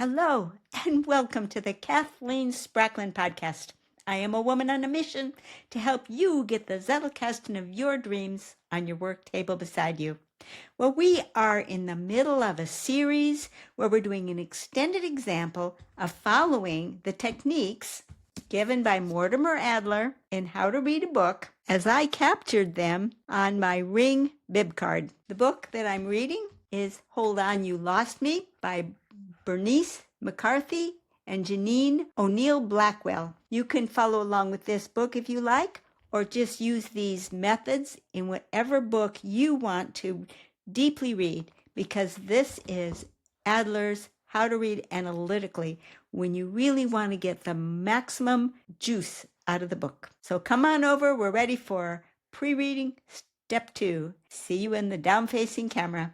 Hello, and welcome to the Kathleen Spracklin podcast. I am a woman on a mission to help you get the Zettelkasten of your dreams on your work table beside you. Well, we are in the middle of a series where we're doing an extended example of following the techniques given by Mortimer Adler in How to Read a Book as I captured them on my ring bib card. The book that I'm reading is Hold On, You Lost Me by Bernice McCarthy and Janine O'Neill Blackwell. You can follow along with this book if you like, or just use these methods in whatever book you want to deeply read, because this is Adler's How to Read Analytically when you really want to get the maximum juice out of the book. So come on over. We're ready for pre-reading step 2. See you in the down-facing camera.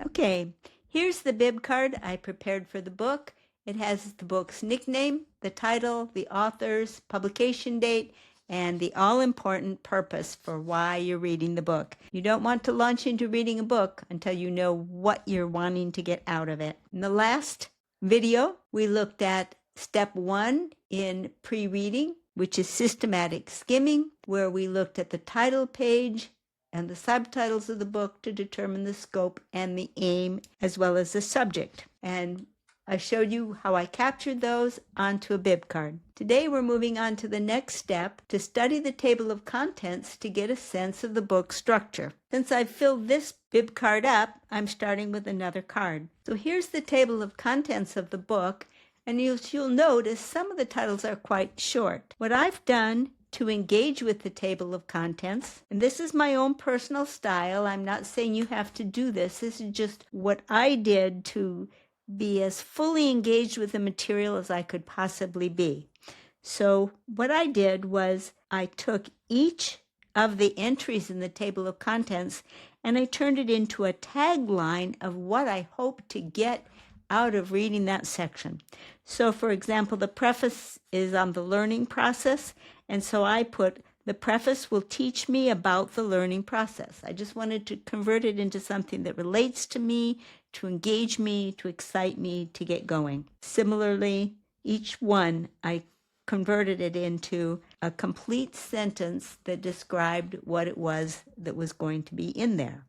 Okay, here's the bib card I prepared for the book. It has the book's nickname, the title, the author's publication date, and the all-important purpose for why you're reading the book. You don't want to launch into reading a book until you know what you're wanting to get out of it. In the last video, we looked at step 1 in pre-reading, which is systematic skimming, where we looked at the title page and the subtitles of the book to determine the scope and the aim, as well as the subject. And I showed you how I captured those onto a bib card. Today we're moving on to the next step to study the table of contents to get a sense of the book's structure. Since I've filled this bib card up, I'm starting with another card. So here's the table of contents of the book, and you'll notice some of the titles are quite short. What I've done to engage with the table of contents, and this is my own personal style, I'm not saying you have to do this, this is just what I did to be as fully engaged with the material as I could possibly be. So what I did was I took each of the entries in the table of contents and I turned it into a tagline of what I hoped to get out of reading that section. So for example, the preface is on the learning process, and so I put, the preface will teach me about the learning process. I just wanted to convert it into something that relates to me, to engage me, to excite me, to get going. Similarly, each one, I converted it into a complete sentence that described what it was that was going to be in there.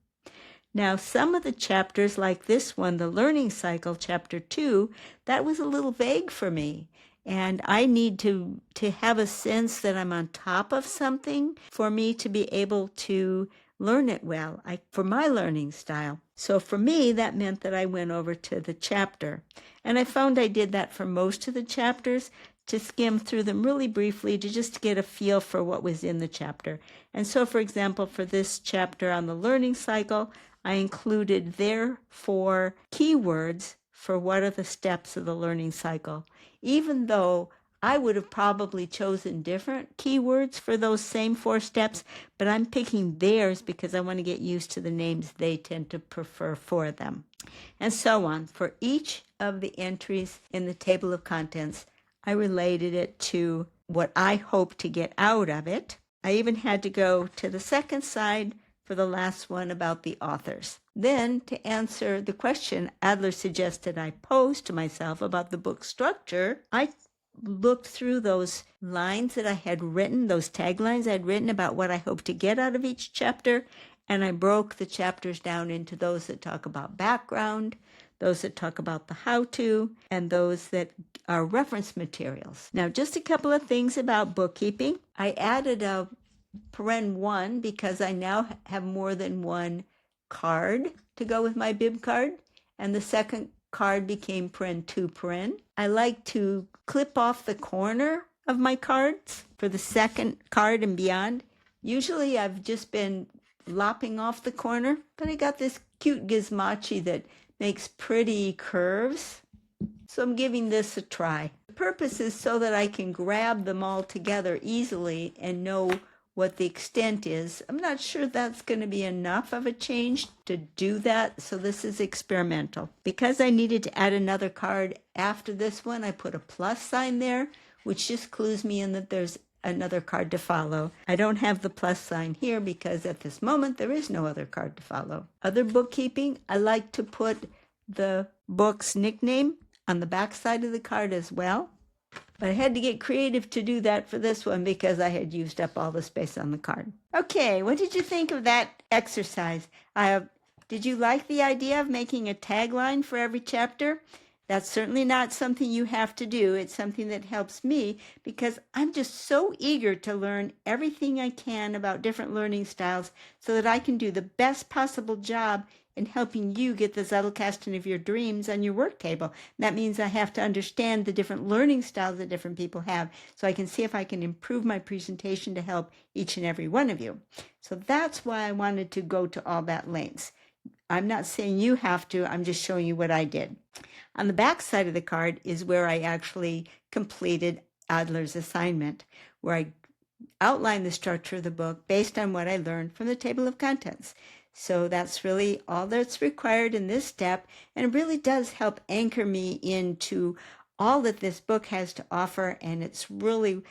Now, some of the chapters, like this one, the learning cycle, chapter 2, that was a little vague for me. And I need to have a sense that I'm on top of something for me to be able to learn it well, for my learning style. So for me, that meant that I went over to the chapter. And I found I did that for most of the chapters, to skim through them really briefly to just get a feel for what was in the chapter. And so, for example, for this chapter on the learning cycle, I included there 4 keywords for what are the steps of the learning cycle, even though I would have probably chosen different keywords for those same 4 steps, but I'm picking theirs because I want to get used to the names they tend to prefer for them. And so on. For each of the entries in the table of contents, I related it to what I hope to get out of it. I even had to go to the second side for the last one about the authors. Then, to answer the question Adler suggested I pose to myself about the book structure, I looked through those lines that I had written, those taglines I'd written about what I hoped to get out of each chapter, and I broke the chapters down into those that talk about background, those that talk about the how-to, and those that are reference materials. Now, just a couple of things about bookkeeping. I added a paren 1 because I now have more than one card to go with my bib card, and the second card became paren 2 paren. I like to clip off the corner of my cards for the second card and beyond. Usually I've just been lopping off the corner, but I got this cute gizmochi that makes pretty curves, so I'm giving this a try. The purpose is so that I can grab them all together easily and know what the extent is. I'm not sure that's going to be enough of a change to do that, so this is experimental. Because I needed to add another card after this one, I put a plus sign there, which just clues me in that there's another card to follow. I don't have the plus sign here because at this moment there is no other card to follow. Other bookkeeping, I like to put the book's nickname on the back side of the card as well. But I had to get creative to do that for this one because I had used up all the space on the card. Okay, what did you think of that exercise? Did you like the idea of making a tagline for every chapter? That's certainly not something you have to do. It's something that helps me because I'm just so eager to learn everything I can about different learning styles so that I can do the best possible job in helping you get the Zettelkasten of your dreams on your work table. That means I have to understand the different learning styles that different people have so I can see if I can improve my presentation to help each and every one of you. So that's why I wanted to go to all that lengths. I'm not saying you have to, I'm just showing you what I did. On the back side of the card is where I actually completed Adler's assignment, where I outlined the structure of the book based on what I learned from the table of contents. So that's really all that's required in this step, and it really does help anchor me into all that this book has to offer, and it's really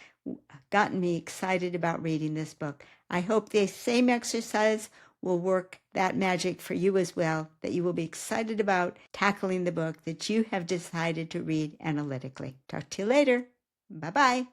gotten me excited about reading this book. I hope the same exercise will work that magic for you as well, that you will be excited about tackling the book that you have decided to read analytically. Talk to you later. Bye-bye.